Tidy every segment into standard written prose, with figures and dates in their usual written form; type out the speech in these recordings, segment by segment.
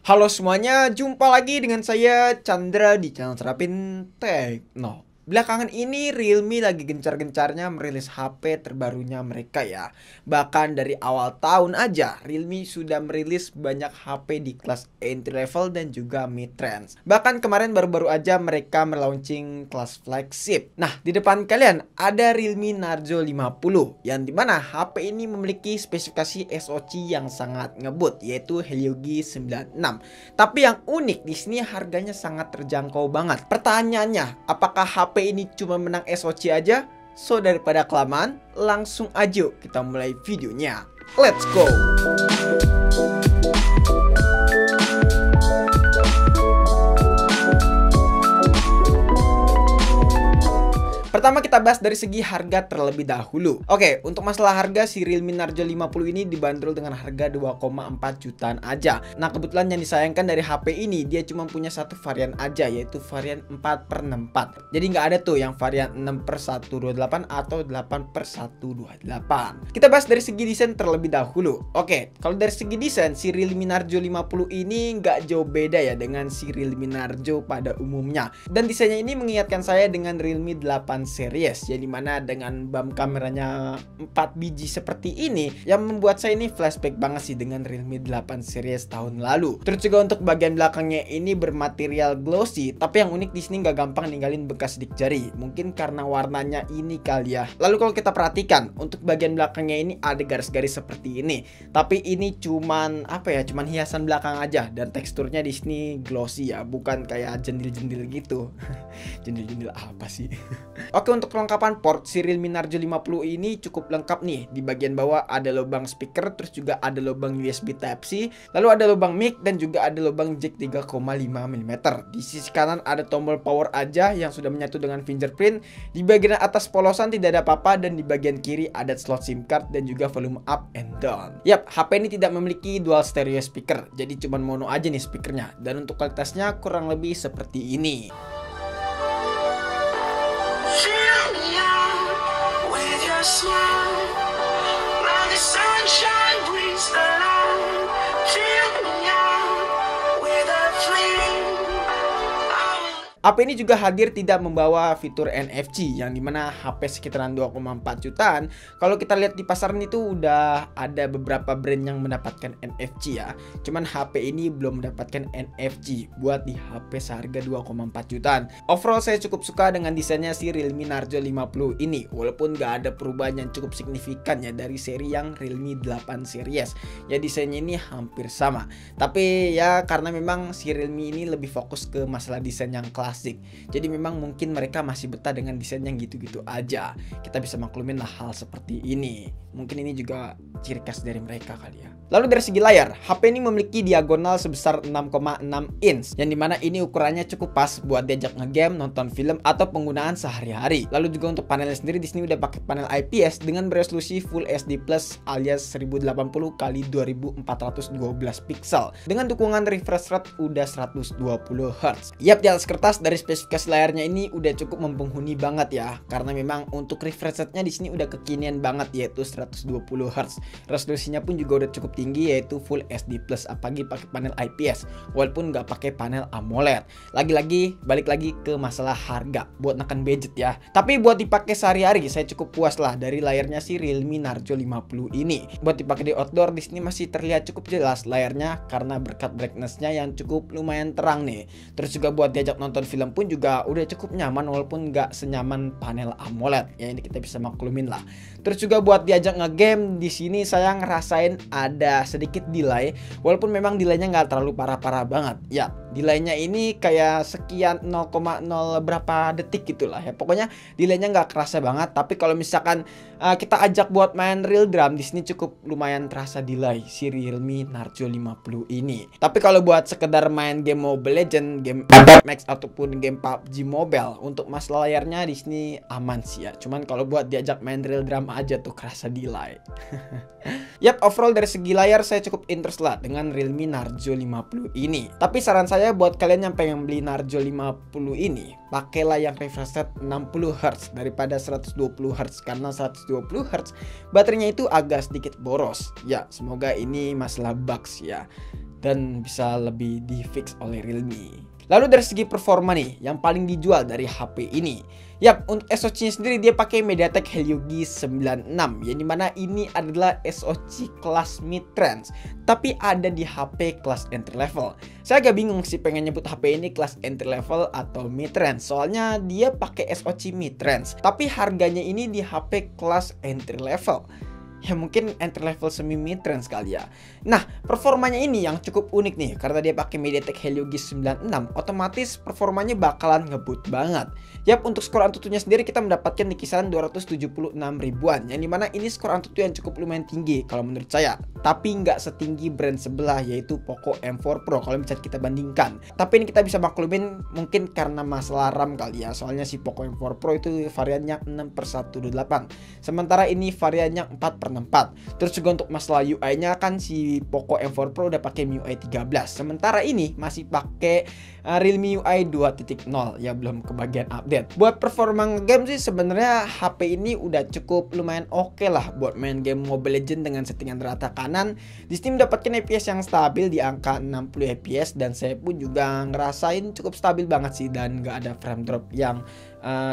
Halo semuanya, jumpa lagi dengan saya Chandra di channel Terapin Tekno. Belakangan ini Realme lagi gencar-gencarnya merilis HP terbarunya mereka ya. Bahkan dari awal tahun aja Realme sudah merilis banyak HP di kelas entry level dan juga mid range. Bahkan kemarin baru-baru aja mereka melaunching kelas flagship. Nah, di depan kalian ada Realme Narzo 50 yang dimana HP ini memiliki spesifikasi SoC yang sangat ngebut, yaitu Helio G96. Tapi yang unik di sini harganya sangat terjangkau banget. Pertanyaannya, apakah HP ini cuma menang SoC aja? So daripada kelamaan, langsung aja kita mulai videonya. Let's go! Pertama kita bahas dari segi harga terlebih dahulu. Oke, untuk masalah harga si Realme Narzo 50 ini dibanderol dengan harga 2,4 jutaan aja. Nah, kebetulan yang disayangkan dari HP ini dia cuma punya satu varian aja, yaitu varian 4/64. Jadi nggak ada tuh yang varian 6/128 atau 8/128. Kita bahas dari segi desain terlebih dahulu. Oke, kalau dari segi desain si Realme Narzo 50 ini nggak jauh beda ya dengan si Realme Narzo pada umumnya. Dan desainnya ini mengingatkan saya dengan Realme 8 series, yang dimana dengan bump kameranya 4 biji seperti ini yang membuat saya ini flashback banget sih dengan Realme 8 series tahun lalu. Terus juga untuk bagian belakangnya ini bermaterial glossy, tapi yang unik di sini nggak gampang ninggalin bekas sidik jari, mungkin karena warnanya ini kali ya. Lalu kalau kita perhatikan untuk bagian belakangnya ini ada garis-garis seperti ini, tapi ini cuman cuman hiasan belakang aja, dan teksturnya di sini glossy ya, bukan kayak jendil-jendil gitu. Jendil-jendil apa sih? Oke, untuk kelengkapan port si Realme Narzo 50 ini cukup lengkap nih. Di bagian bawah ada lubang speaker, terus juga ada lubang USB Type-C, lalu ada lubang mic dan juga ada lubang jack 3,5 mm. Di sisi kanan ada tombol power aja yang sudah menyatu dengan fingerprint. Di bagian atas polosan tidak ada apa-apa, dan di bagian kiri ada slot SIM card dan juga volume up and down. Yap, HP ini tidak memiliki dual stereo speaker, jadi cuma mono aja nih speakernya. Dan untuk kualitasnya kurang lebih seperti ini. HP ini juga hadir tidak membawa fitur NFC, yang dimana HP sekitaran 2,4 jutaan. Kalau kita lihat di pasaran itu udah ada beberapa brand yang mendapatkan NFC ya. Cuman HP ini belum mendapatkan NFC buat di HP seharga 2,4 jutaan. Overall saya cukup suka dengan desainnya si Realme Narzo 50 ini, walaupun gak ada perubahan yang cukup signifikan ya dari seri yang Realme 8 series. Ya desainnya ini hampir sama. Tapi ya karena memang si Realme ini lebih fokus ke masalah desain yang kelas. Jadi memang mungkin mereka masih betah dengan desain yang gitu-gitu aja. Kita bisa maklumin lah hal seperti ini. Mungkin ini juga ciri khas dari mereka kali ya. Lalu dari segi layar, HP ini memiliki diagonal sebesar 6,6 inch, yang dimana ini ukurannya cukup pas buat diajak ngegame, nonton film, atau penggunaan sehari-hari. Lalu juga untuk panelnya sendiri di sini udah pakai panel IPS dengan beresolusi Full HD Plus alias 1080x2412 pixel dengan dukungan refresh rate udah 120 Hz. Yap, di atas kertas dari spesifikasi layarnya ini udah cukup mempenghuni banget ya, karena memang untuk refresh rate-nya di sini udah kekinian banget, yaitu 120 Hz. Resolusinya pun juga udah cukup tinggi, yaitu Full HD Plus, apalagi pakai panel IPS walaupun nggak pakai panel AMOLED. Lagi-lagi balik lagi ke masalah harga buat neken budget ya. Tapi buat dipakai sehari-hari saya cukup puas lah dari layarnya si Realme Narzo 50 ini. Buat dipakai di outdoor di sini masih terlihat cukup jelas layarnya karena berkat brightness-nya yang cukup lumayan terang nih. Terus juga buat diajak nonton film pun juga udah cukup nyaman, walaupun nggak senyaman panel AMOLED ya, ini kita bisa maklumin lah. Terus juga buat diajak ngegame di sini saya ngerasain ada sedikit delay, walaupun memang delaynya nggak terlalu parah-parah banget ya. Delaynya ini kayak sekian 0,0 berapa detik gitulah ya. Pokoknya delaynya nggak kerasa banget. Tapi kalau misalkan kita ajak buat main real drum di sini cukup lumayan terasa delay si Realme Narzo 50 ini. Tapi kalau buat sekedar main game Mobile Legends, game Max ataupun game PUBG Mobile, untuk masalah layarnya di sini aman sih ya. Cuman kalau buat diajak main real drum aja tuh kerasa delay. Yap, overall dari segi layar saya cukup interest lah dengan Realme Narzo 50 ini. Tapi saran saya saya buat kalian yang pengen beli Narzo 50 ini, pakailah yang refresh rate 60Hz daripada 120Hz, karena 120Hz baterainya itu agak sedikit boros. Ya, semoga ini masalah bugs ya, dan bisa lebih di fix oleh Realme. Lalu dari segi performa nih, yang paling dijual dari HP ini. Yap, untuk SoC-nya sendiri dia pakai MediaTek Helio G96, yang dimana ini adalah SoC kelas mid-range, tapi ada di HP kelas entry level. Saya agak bingung sih pengen nyebut HP ini kelas entry level atau mid-range, soalnya dia pakai SoC mid-range, tapi harganya ini di HP kelas entry level. Ya mungkin entry level semi mid-range kali ya. Nah, performanya ini yang cukup unik nih, karena dia pakai MediaTek Helio G96, otomatis performanya bakalan ngebut banget. Yap, untuk skor AnTuTu-nya sendiri kita mendapatkan di kisaran 276 ribuan, yang dimana ini skor AnTuTu yang cukup lumayan tinggi kalau menurut saya, tapi nggak setinggi brand sebelah yaitu Poco M4 Pro kalau misalnya kita bandingkan. Tapi ini kita bisa maklumin mungkin karena masalah RAM kali ya, soalnya si Poco M4 Pro itu variannya 6/128, sementara ini variannya 4/4. Terus juga untuk masalah UI-nya kan si Poco M4 Pro udah pakai MIUI 13, sementara ini masih pakai Realme UI 2.0 ya, belum kebagian update. Buat performa game sih sebenarnya HP ini udah cukup lumayan oke lah buat main game Mobile Legends dengan settingan rata kanan. Di Steam dapatkan FPS yang stabil di angka 60 FPS, dan saya pun juga ngerasain cukup stabil banget sih, dan nggak ada frame drop yang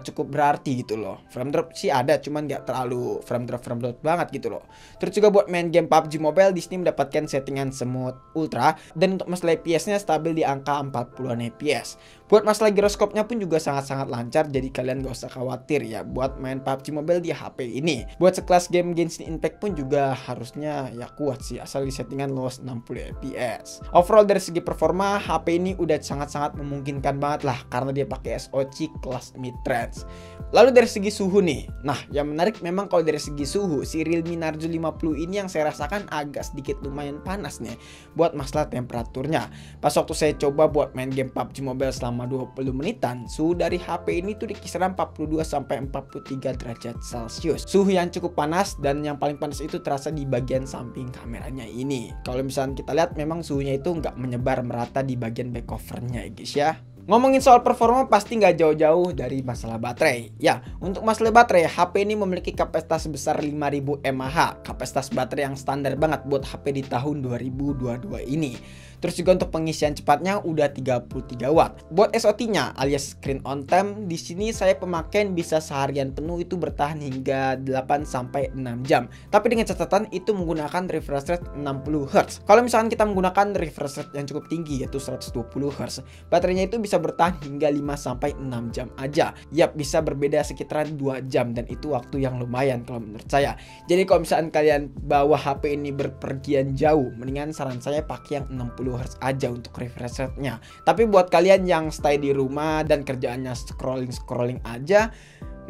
cukup berarti gitu loh. Frame drop sih ada, cuman nggak terlalu frame drop banget gitu loh. Terus juga buat main game PUBG Mobile di Steam mendapatkan settingan smooth ultra, dan untuk masalah FPS-nya stabil di angka 40-an FPS. Buat masalah giroskopnya pun juga sangat-sangat lancar, jadi kalian gak usah khawatir ya buat main PUBG Mobile di HP ini. Buat sekelas game Genshin Impact pun juga harusnya ya kuat sih, asal di settingan luas 60 FPS. Overall dari segi performa, HP ini udah sangat-sangat memungkinkan banget lah, karena dia pakai SoC kelas mid-range. Lalu dari segi suhu nih, nah yang menarik memang kalau dari segi suhu, si Realme Narzo 50 ini yang saya rasakan agak sedikit lumayan panas nih buat masalah temperaturnya. Pas waktu saya coba buat main game PUBG Mobile selama 20 menitan, suhu dari HP ini tuh di kisaran 42 sampai 43 derajat Celcius. Suhu yang cukup panas, dan yang paling panas itu terasa di bagian samping kameranya ini. Kalau misalnya kita lihat memang suhunya itu nggak menyebar merata di bagian back covernya ya guys ya. Ngomongin soal performa pasti nggak jauh-jauh dari masalah baterai. Ya, untuk masalah baterai, HP ini memiliki kapasitas sebesar 5000 mAh, kapasitas baterai yang standar banget buat HP di tahun 2022 ini. Terus juga untuk pengisian cepatnya udah 33 watt. Buat SOT-nya alias screen on time, di sini saya pemakaian bisa seharian penuh itu bertahan hingga 8 sampai 6 jam. Tapi dengan catatan itu menggunakan refresh rate 60Hz. Kalau misalkan kita menggunakan refresh rate yang cukup tinggi yaitu 120Hz, baterainya itu bisa bertahan hingga 5 sampai 6 jam aja. Yap, bisa berbeda sekitaran 2 jam, dan itu waktu yang lumayan kalau menurut saya. Jadi kalau misalkan kalian bawa HP ini berpergian jauh, mendingan saran saya pakai yang 60Hz aja untuk refresh rate-nya. Tapi buat kalian yang stay di rumah dan kerjaannya scrolling aja,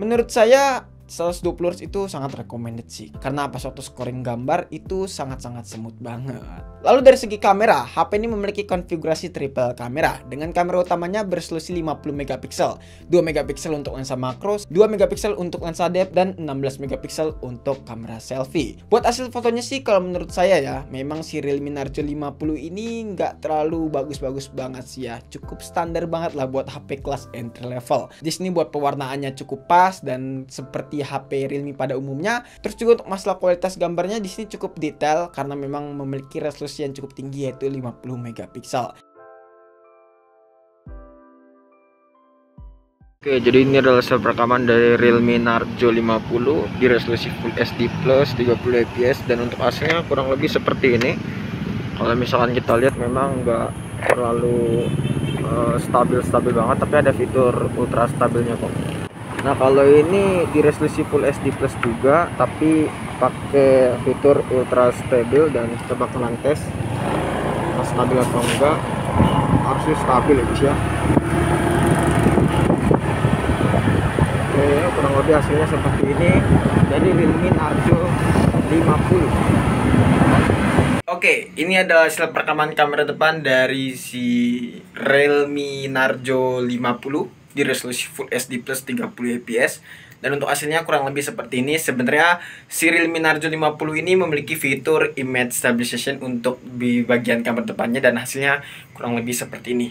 menurut saya 120Hz itu sangat recommended sih, karena pas waktu scoring gambar itu sangat-sangat smooth banget. Lalu dari segi kamera, HP ini memiliki konfigurasi triple kamera dengan kamera utamanya beresolusi 50 megapiksel, 2 megapiksel untuk lensa makro, 2 megapiksel untuk lensa depth, dan 16 megapiksel untuk kamera selfie. Buat hasil fotonya sih kalau menurut saya ya, memang si Realme Narzo 50 ini nggak terlalu bagus-bagus banget sih ya, cukup standar banget lah buat HP kelas entry level. Di sini buat pewarnaannya cukup pas dan seperti HP Realme pada umumnya. Terus juga untuk masalah kualitas gambarnya di sini cukup detail karena memang memiliki resolusi yang cukup tinggi yaitu 50 megapiksel. Oke, jadi ini adalah hasil rekaman dari Realme Narzo 50 di resolusi Full HD Plus 30 fps, dan untuk hasilnya kurang lebih seperti ini. Kalau misalkan kita lihat memang nggak terlalu stabil banget, tapi ada fitur ultra stabilnya kok. Nah kalau ini di resolusi Full HD Plus juga, tapi pakai fitur ultra stabil, dan coba kalian tes stabil atau enggak. Harusnya stabil ya guys ya. Oke, kurang lebih hasilnya seperti ini dari Realme Narzo 50. Oke, ini adalah hasil perekaman kamera depan dari si Realme Narzo 50 di resolusi Full HD Plus 30 fps. Dan untuk hasilnya kurang lebih seperti ini. Sebenarnya si Realme Narzo 50 ini memiliki fitur image stabilization untuk di bagian kamera depannya, dan hasilnya kurang lebih seperti ini.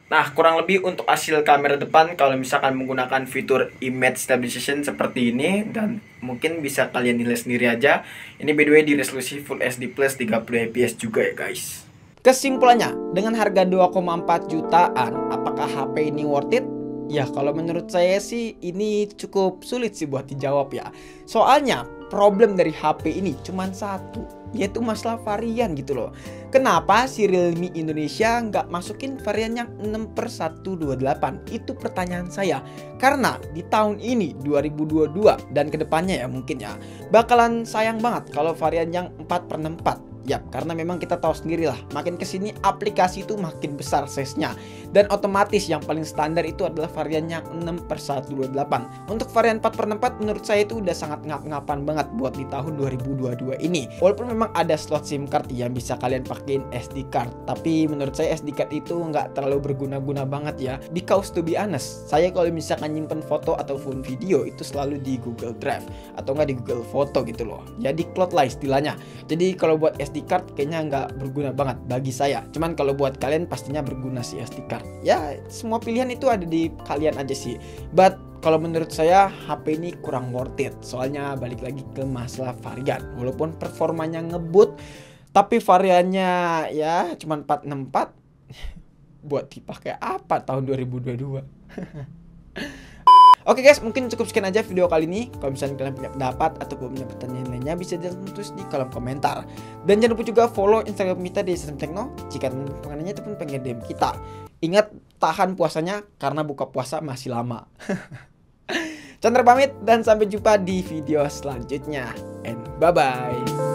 Nah, kurang lebih untuk hasil kamera depan kalau misalkan menggunakan fitur image stabilization seperti ini, dan mungkin bisa kalian nilai sendiri aja. Ini by the way di resolusi Full HD Plus 30 fps juga ya guys. Kesimpulannya, dengan harga 2,4 jutaan, apakah HP ini worth it? Ya, kalau menurut saya sih ini cukup sulit sih buat dijawab ya. Soalnya problem dari HP ini cuma satu, yaitu masalah varian gitu loh. Kenapa si Realme Indonesia nggak masukin varian yang 6/128? Itu pertanyaan saya. Karena di tahun ini 2022 dan kedepannya ya mungkin ya bakalan sayang banget kalau varian yang 4/64. Yap, karena memang kita tahu sendiri lah, makin kesini aplikasi itu makin besar size-nya. Dan otomatis yang paling standar itu adalah varian yang 6/128. Untuk varian 4/64 menurut saya itu udah sangat ngap-ngapan banget buat di tahun 2022 ini. Walaupun memang ada slot SIM card yang bisa kalian pakein SD card, tapi menurut saya SD card itu nggak terlalu berguna-guna banget ya. Because to be honest, saya kalau misalkan nyimpen foto ataupun video itu selalu di Google Drive atau nggak di Google Foto gitu loh. Jadi cloud lah istilahnya. Jadi kalau buat SD card kayaknya nggak berguna banget bagi saya. Cuman kalau buat kalian pastinya berguna sih SD card. Ya semua pilihan itu ada di kalian aja sih. But kalau menurut saya HP ini kurang worth it. Soalnya balik lagi ke masalah varian. Walaupun performanya ngebut, tapi variannya ya cuma 464. Buat dipakai apa tahun 2022? Oke guys, mungkin cukup sekian aja video kali ini. Kalau misalnya kalian punya pendapat atau punya pertanyaan lainnya, bisa tulis di kolom komentar. Dan jangan lupa juga follow Instagram kita di System Techno jika pengennya ataupun pengen DM kita. Ingat, tahan puasanya karena buka puasa masih lama. Chandra pamit dan sampai jumpa di video selanjutnya. And bye-bye.